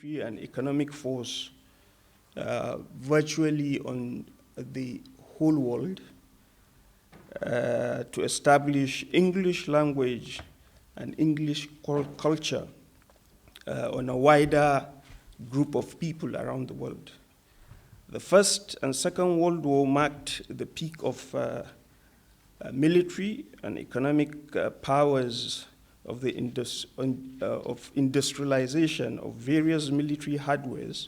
military and economic force virtually on the whole world, to establish English language and English culture on a wider group of people around the world. The First and Second World War marked the peak of military and economic powers of the industrialization of various military hardwares.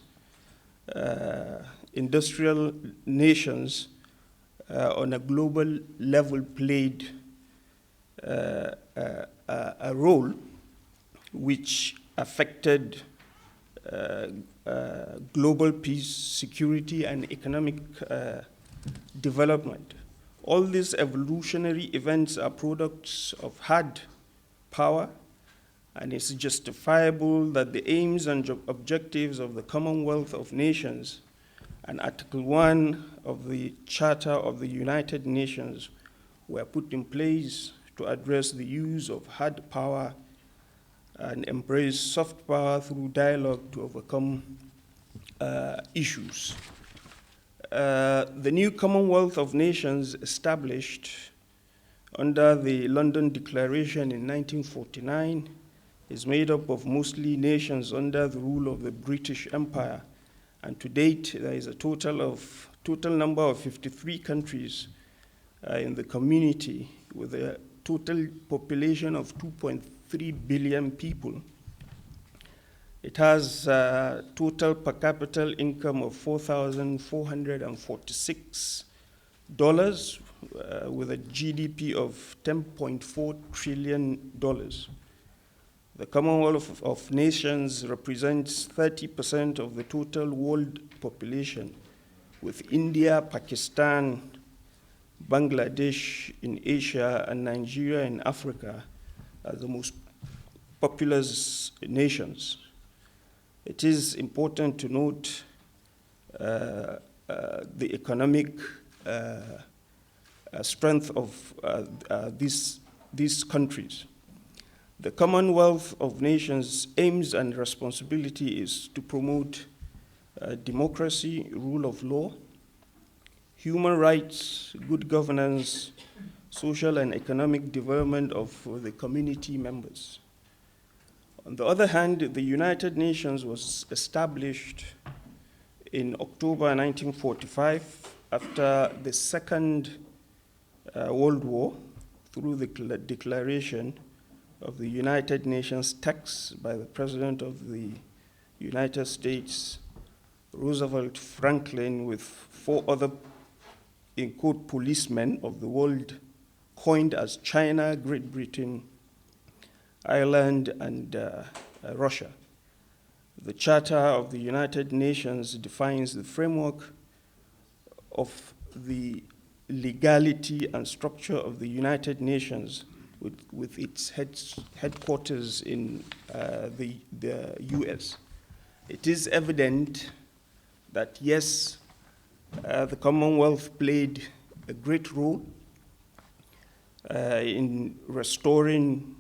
Industrial nations on a global level played a role which affected global peace, security, and economic development. All these evolutionary events are products of hard power, and it's justifiable that the aims and objectives of the Commonwealth of Nations and Article 1 of the Charter of the United Nations were put in place to address the use of hard power and embrace soft power through dialogue to overcome issues. The new Commonwealth of Nations, established under the London Declaration in 1949, is made up of mostly nations under the rule of the British Empire, and to date there is a total number of 53 countries in the community, with a total population of 2.3 billion people. It has a total per capita income of $4,446, with a GDP of $10.4 trillion. The Commonwealth of Nations represents 30% of the total world population, with India, Pakistan, Bangladesh in Asia, and Nigeria in Africa as the most populous nations. It is important to note the economic strength of these countries. The Commonwealth of Nations' aims and responsibility is to promote democracy, rule of law, human rights, good governance, social and economic development of the community members. On the other hand, the United Nations was established in October 1945 after the Second World War through the declaration of the United Nations text by the President of the United States, Roosevelt Franklin, with 4 other, in quote, policemen of the world, coined as China, Great Britain, Ireland, and Russia. The Charter of the United Nations defines the framework of the legality and structure of the United Nations, with its headquarters in the US. It is evident that, yes, the Commonwealth played a great role in restoring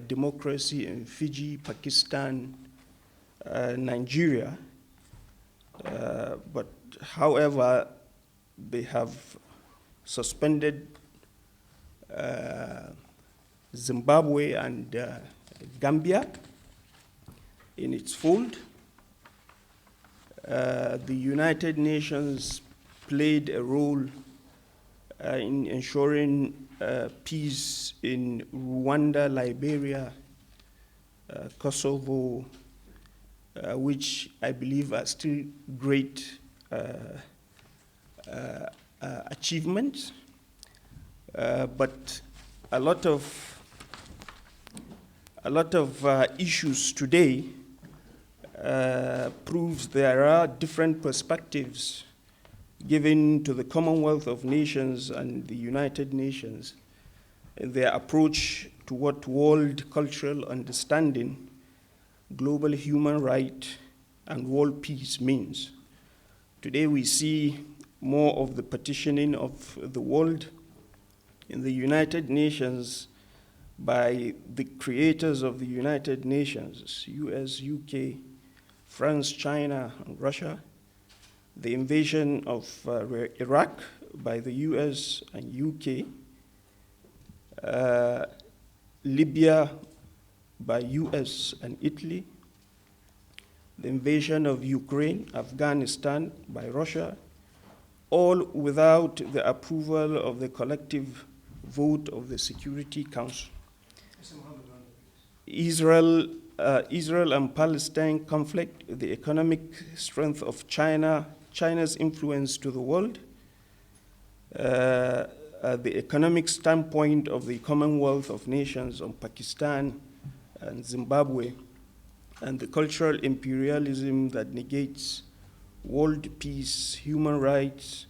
democracy in Fiji, Pakistan, Nigeria, but however, they have suspended Zimbabwe and Gambia in its fold. The United Nations played a role in ensuring peace in Rwanda, Liberia, Kosovo, which I believe are still great achievements. But a lot of issues today proves there are different perspectives given to the Commonwealth of Nations and the United Nations in their approach to what world cultural understanding, global human right, and world peace means. Today we see more of the partitioning of the world in the United Nations by the creators of the United Nations, US, UK, France, China, and Russia, the invasion of Iraq by the US and UK, Libya by US and Italy, the invasion of Ukraine, Afghanistan by Russia, all without the approval of the collective vote of the Security Council. Israel and Palestine conflict, the economic strength of China, China's influence to the world, the economic standpoint of the Commonwealth of Nations on Pakistan and Zimbabwe, and the cultural imperialism that negates world peace, human rights,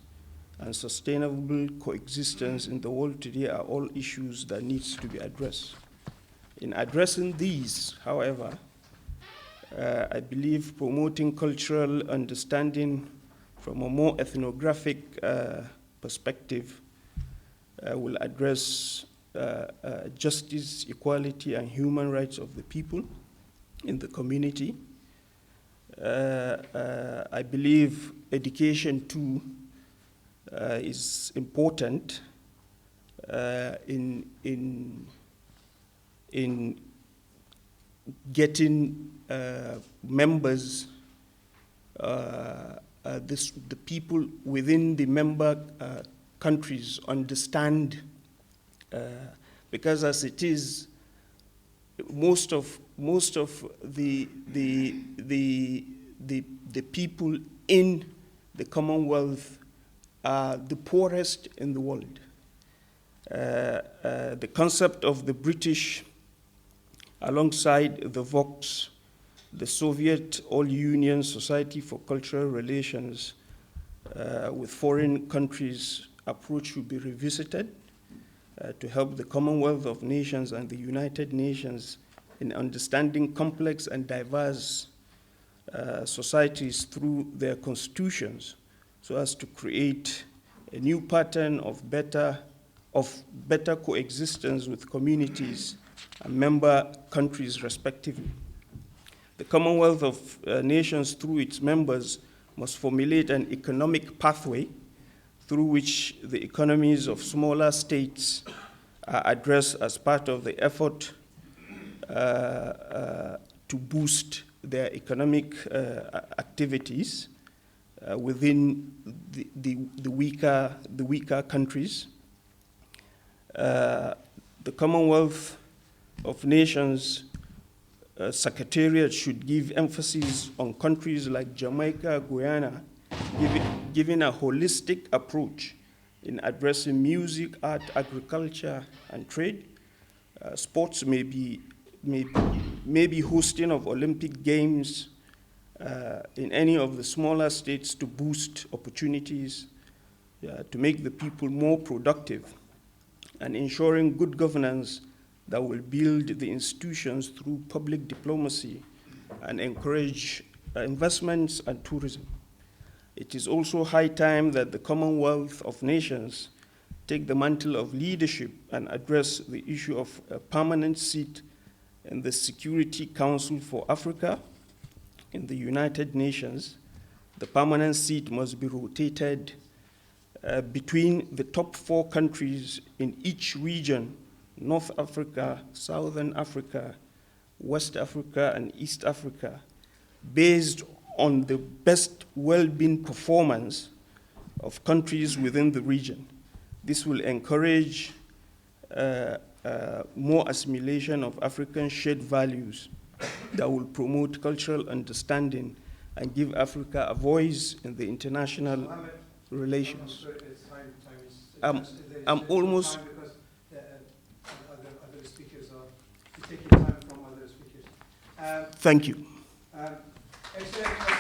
and sustainable coexistence in the world today are all issues that needs to be addressed. In addressing these, however, I believe promoting cultural understanding from a more ethnographic perspective will address justice, equality, and human rights of the people in the community. I believe education too is important in getting members, the people within the member countries understand, because as it is, most of the people in the Commonwealth are the poorest in the world. The concept of the British, alongside the Vox, the Soviet All-Union Society for Cultural Relations with foreign countries approach should be revisited to help the Commonwealth of Nations and the United Nations in understanding complex and diverse societies through their constitutions, so as to create a new pattern of better coexistence with communities and member countries respectively. The Commonwealth of Nations, through its members, must formulate an economic pathway through which the economies of smaller states are addressed as part of the effort to boost their economic activities within the weaker countries. The Commonwealth of Nations Secretariat should give emphasis on countries like Jamaica, Guyana, giving a holistic approach in addressing music, art, agriculture, and trade. Sports may be hosting of Olympic Games in any of the smaller states to boost opportunities, to make the people more productive, and ensuring good governance that will build the institutions through public diplomacy and encourage investments and tourism. It is also high time that the Commonwealth of Nations take the mantle of leadership and address the issue of a permanent seat in the Security Council for Africa in the United Nations. The permanent seat must be rotated between the top 4 countries in each region: North Africa, Southern Africa, West Africa, and East Africa, based on the best well-being performance of countries within the region. This will encourage more assimilation of African shared values that will promote cultural understanding and give Africa a voice in the international relations. I'm almost... Other speakers are taking time from other speakers. Thank you. Excellent.